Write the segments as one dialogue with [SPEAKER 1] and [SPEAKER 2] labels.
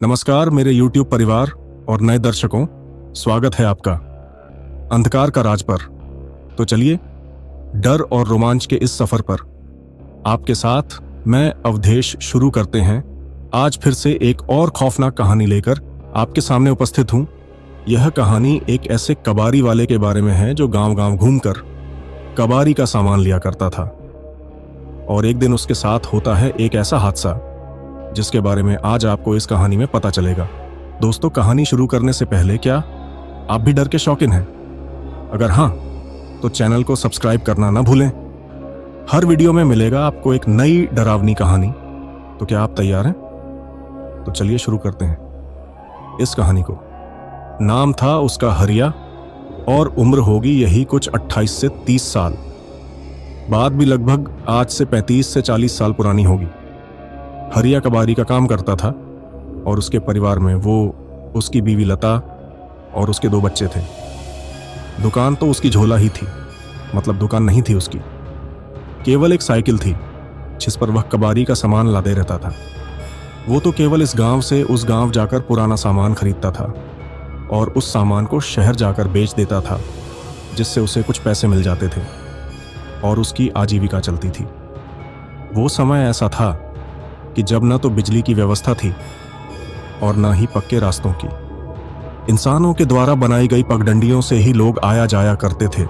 [SPEAKER 1] नमस्कार मेरे YouTube परिवार और नए दर्शकों, स्वागत है आपका अंधकार का राज पर। तो चलिए डर और रोमांच के इस सफर पर आपके साथ मैं अवधेश शुरू करते हैं। आज फिर से एक और खौफनाक कहानी लेकर आपके सामने उपस्थित हूं। यह कहानी एक ऐसे कबाड़ी वाले के बारे में है जो गांव-गांव घूमकर कबाड़ी का सामान लिया करता था। और एक दिन उसके साथ होता है एक ऐसा हादसा जिसके बारे में आज आपको इस कहानी में पता चलेगा। दोस्तों, कहानी शुरू करने से पहले क्या आप भी डर के शौकीन हैं? अगर हाँ, तो चैनल को सब्सक्राइब करना ना भूलें। हर वीडियो में मिलेगा आपको एक नई डरावनी कहानी। तो क्या आप तैयार हैं? तो चलिए शुरू करते हैं इस कहानी को। नाम था उसका हरिया और उम्र होगी यही कुछ 28 से 30 साल। बात भी लगभग आज से 35 से 40 साल पुरानी होगी। हरिया कबाड़ी का काम करता था और उसके परिवार में वो, उसकी बीवी लता और उसके 2 बच्चे थे। दुकान तो उसकी झोला ही थी, मतलब दुकान नहीं थी उसकी, केवल एक साइकिल थी जिस पर वह कबाड़ी का सामान लादे रहता था। वो तो केवल इस गांव से उस गांव जाकर पुराना सामान खरीदता था और उस सामान को शहर जाकर बेच देता था, जिससे उसे कुछ पैसे मिल जाते थे और उसकी आजीविका चलती थी। वो समय ऐसा था कि जब न तो बिजली की व्यवस्था थी और न ही पक्के रास्तों की। इंसानों के द्वारा बनाई गई पगडंडियों से ही लोग आया जाया करते थे।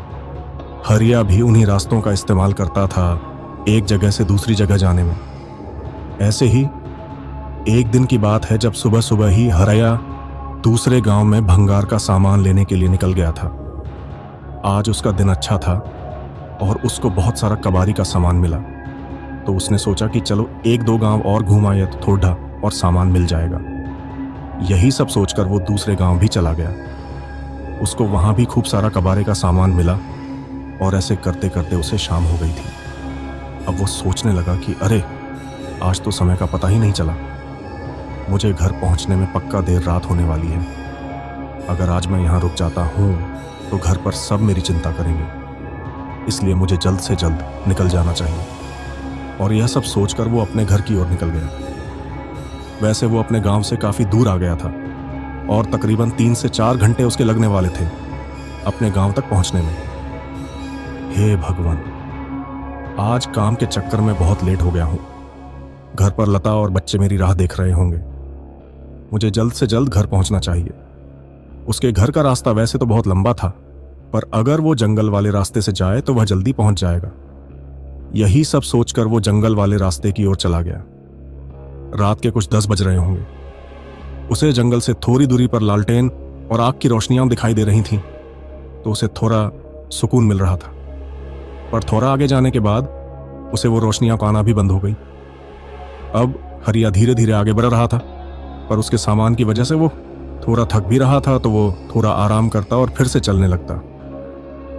[SPEAKER 1] हरिया भी उन्हीं रास्तों का इस्तेमाल करता था एक जगह से दूसरी जगह जाने में। ऐसे ही एक दिन की बात है जब सुबह सुबह ही हरिया दूसरे गांव में भंगार का सामान लेने के लिए निकल गया था। आज उसका दिन अच्छा था और उसको बहुत सारा कबाड़ी का सामान मिला, तो उसने सोचा कि चलो 1-2 गांव और घूम आए तो थोड़ा और सामान मिल जाएगा। यही सब सोचकर वो दूसरे गांव भी चला गया। उसको वहां भी खूब सारा कबाड़े का सामान मिला और ऐसे करते करते उसे शाम हो गई थी। अब वो सोचने लगा कि अरे, आज तो समय का पता ही नहीं चला। मुझे घर पहुंचने में पक्का देर रात होने वाली है। अगर आज मैं यहाँ रुक जाता हूँ तो घर पर सब मेरी चिंता करेंगे, इसलिए मुझे जल्द से जल्द निकल जाना चाहिए। और यह सब सोचकर वो अपने घर की ओर निकल गया। वैसे वो अपने गांव से काफी दूर आ गया था और तकरीबन 3 से 4 घंटे उसके लगने वाले थे अपने गांव तक पहुंचने में। हे भगवान, आज काम के चक्कर में बहुत लेट हो गया हूं। घर पर लता और बच्चे मेरी राह देख रहे होंगे। मुझे जल्द से जल्द घर पहुंचना चाहिए। उसके घर का रास्ता वैसे तो बहुत लंबा था, पर अगर वो जंगल वाले रास्ते से जाए तो वह जल्दी पहुंच जाएगा। यही सब सोचकर वो जंगल वाले रास्ते की ओर चला गया। रात के कुछ 10 बज रहे होंगे। उसे जंगल से थोड़ी दूरी पर लालटेन और आग की रोशनियां दिखाई दे रही थीं, तो उसे थोड़ा सुकून मिल रहा था। पर थोड़ा आगे जाने के बाद उसे वो रोशनियां पाना भी बंद हो गई। अब हरिया धीरे धीरे आगे बढ़ रहा था, पर उसके सामान की वजह से वो थोड़ा थक भी रहा था, तो वो थोड़ा आराम करता और फिर से चलने लगता।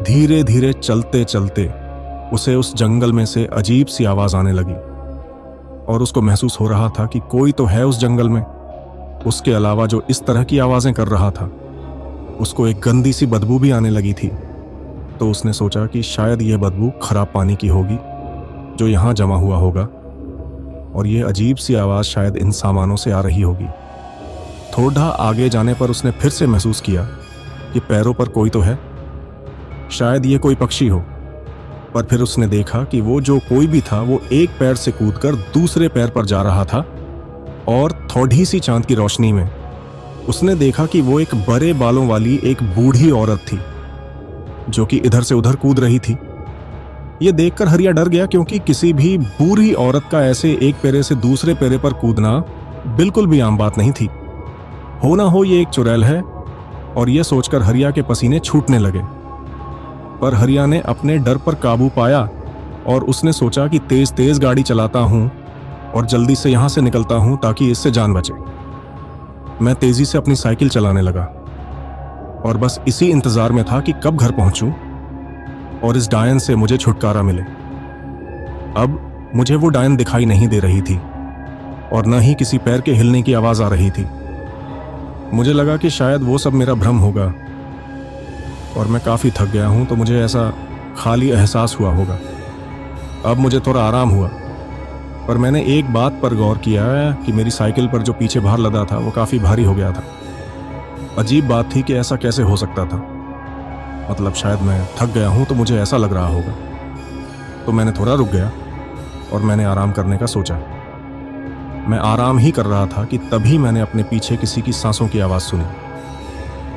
[SPEAKER 1] धीरे धीरे चलते चलते उसे उस जंगल में से अजीब सी आवाज आने लगी और उसको महसूस हो रहा था कि कोई तो है उस जंगल में। उसके अलावा जो इस तरह की आवाजें कर रहा था, उसको एक गंदी सी बदबू भी आने लगी थी। तो उसने सोचा कि शायद यह बदबू खराब पानी की होगी जो यहाँ जमा हुआ होगा, और यह अजीब सी आवाज शायद इन सामानों से आ रही होगी। थोड़ा आगे जाने पर उसने फिर से महसूस किया कि पैरों पर कोई तो है, शायद ये कोई पक्षी हो। पर फिर उसने देखा कि वो जो कोई भी था वो एक पैर से कूदकर दूसरे पैर पर जा रहा था, और थोड़ी सी चांद की रोशनी में उसने देखा कि वो एक बड़े बालों वाली एक बूढ़ी औरत थी जो कि इधर से उधर कूद रही थी। ये देखकर हरिया डर गया, क्योंकि किसी भी बूढ़ी औरत का ऐसे एक पैरे से दूसरे पैरे पर कूदना बिल्कुल भी आम बात नहीं थी। हो ना हो ये एक चुड़ैल है, और यह सोचकर हरिया के पसीने छूटने लगे। पर हरिया ने अपने डर पर काबू पाया और उसने सोचा कि तेज तेज गाड़ी चलाता हूं और जल्दी से यहां से निकलता हूं ताकि इससे जान बचे। मैं तेजी से अपनी साइकिल चलाने लगा और बस इसी इंतजार में था कि कब घर पहुंचूं और इस डायन से मुझे छुटकारा मिले। अब मुझे वो डायन दिखाई नहीं दे रही थी और न ही किसी पैर के हिलने की आवाज आ रही थी। मुझे लगा कि शायद वो सब मेरा भ्रम होगा और मैं काफी थक गया हूं, तो मुझे ऐसा खाली एहसास हुआ होगा। अब मुझे थोड़ा आराम हुआ पर मैंने एक बात पर गौर किया कि मेरी साइकिल पर जो पीछे भार लदा था वो काफ़ी भारी हो गया था। अजीब बात थी कि ऐसा कैसे हो सकता था। मतलब शायद मैं थक गया हूँ तो मुझे ऐसा लग रहा होगा। तो मैंने थोड़ा रुक गया और मैंने आराम करने का सोचा। मैं आराम ही कर रहा था कि तभी मैंने अपने पीछे किसी की सांसों की आवाज़ सुनी।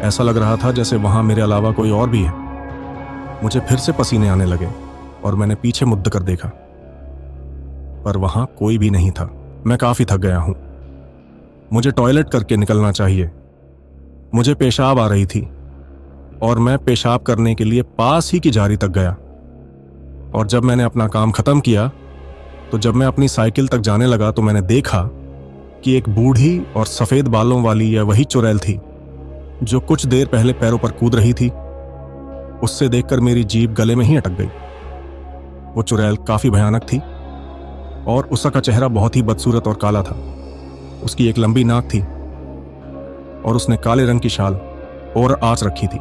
[SPEAKER 1] ऐसा लग रहा था जैसे वहाँ मेरे अलावा कोई और भी है। मुझे फिर से पसीने आने लगे और मैंने पीछे मुद्द कर देखा, पर वहाँ कोई भी नहीं था। मैं काफ़ी थक गया हूँ, मुझे टॉयलेट करके निकलना चाहिए। मुझे पेशाब आ रही थी और मैं पेशाब करने के लिए पास ही की झाड़ी तक गया। और जब मैंने अपना काम खत्म किया तो जब मैं अपनी साइकिल तक जाने लगा तो मैंने देखा कि एक बूढ़ी और सफ़ेद बालों वाली यह वही चुड़ैल थी जो कुछ देर पहले पैरों पर कूद रही थी। उससे देखकर मेरी जीभ गले में ही अटक गई। वो चुड़ैल काफ़ी भयानक थी और उसका चेहरा बहुत ही बदसूरत और काला था। उसकी एक लंबी नाक थी और उसने काले रंग की शाल और आंच रखी थी।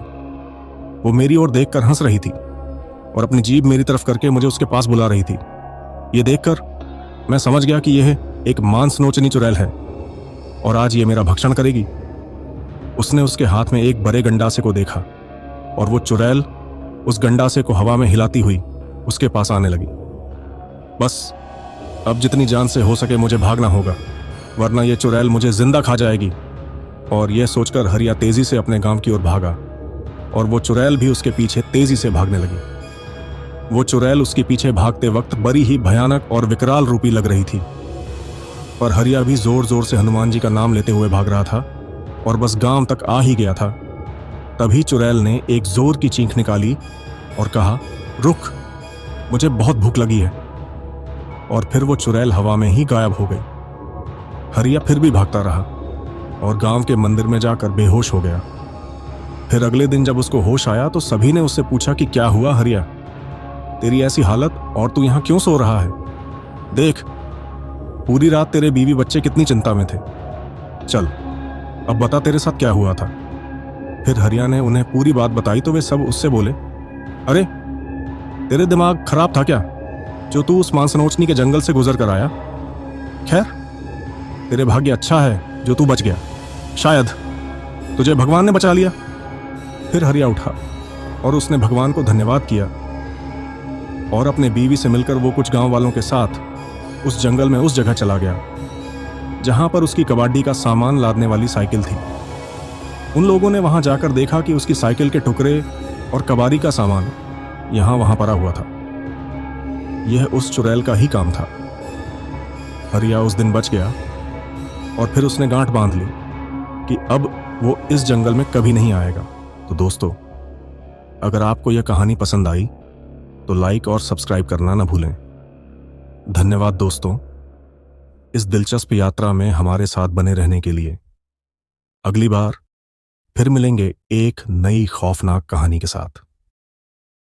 [SPEAKER 1] वो मेरी ओर देखकर हंस रही थी और अपनी जीभ मेरी तरफ करके मुझे उसके पास बुला रही थी। ये देखकर मैं समझ गया कि यह एक मांस नोचनी चुड़ैल है और आज ये मेरा भक्षण करेगी। उसने उसके हाथ में एक बड़े गंडासे को देखा और वो चुड़ैल उस गंडासे को हवा में हिलाती हुई उसके पास आने लगी। बस अब जितनी जान से हो सके मुझे भागना होगा, वरना ये चुड़ैल मुझे जिंदा खा जाएगी। और यह सोचकर हरिया तेजी से अपने गांव की ओर भागा और वो चुड़ैल भी उसके पीछे तेजी से भागने लगी। वो चुड़ैल उसके पीछे भागते वक्त बड़ी ही भयानक और विकराल रूपी लग रही थी, पर हरिया भी जोर जोर से हनुमान जी का नाम लेते हुए भाग रहा था और बस गांव तक आ ही गया था। तभी चुड़ैल ने एक जोर की चीख निकाली और कहा, रुक, मुझे बहुत भूख लगी है। और फिर वो चुड़ैल हवा में ही गायब हो गई। हरिया फिर भी भागता रहा और गांव के मंदिर में जाकर बेहोश हो गया। फिर अगले दिन जब उसको होश आया तो सभी ने उससे पूछा कि क्या हुआ हरिया, तेरी ऐसी हालत और तू यहां क्यों सो रहा है? देख, पूरी रात तेरे बीवी बच्चे कितनी चिंता में थे। चल अब बता तेरे साथ क्या हुआ था। फिर हरिया ने उन्हें पूरी बात बताई तो वे सब उससे बोले, अरे तेरे दिमाग खराब था क्या जो तू उस मांसनोचनी के जंगल से गुजर कर आया? खैर, तेरे भाग्य अच्छा है जो तू बच गया, शायद तुझे भगवान ने बचा लिया। फिर हरिया उठा और उसने भगवान को धन्यवाद किया और अपने बीवी से मिलकर वो कुछ गांव वालों के साथ उस जंगल में उस जगह चला गया जहां पर उसकी कबाड़ी का सामान लादने वाली साइकिल थी। उन लोगों ने वहां जाकर देखा कि उसकी साइकिल के टुकड़े और कबाड़ी का सामान यहां वहां पड़ा हुआ था। यह उस चुड़ैल का ही काम था। हरिया उस दिन बच गया और फिर उसने गांठ बांध ली कि अब वो इस जंगल में कभी नहीं आएगा। तो दोस्तों, अगर आपको यह कहानी पसंद आई तो लाइक और सब्सक्राइब करना न भूलें। धन्यवाद दोस्तों, इस दिलचस्प यात्रा में हमारे साथ बने रहने के लिए। अगली बार फिर मिलेंगे एक नई खौफनाक कहानी के साथ।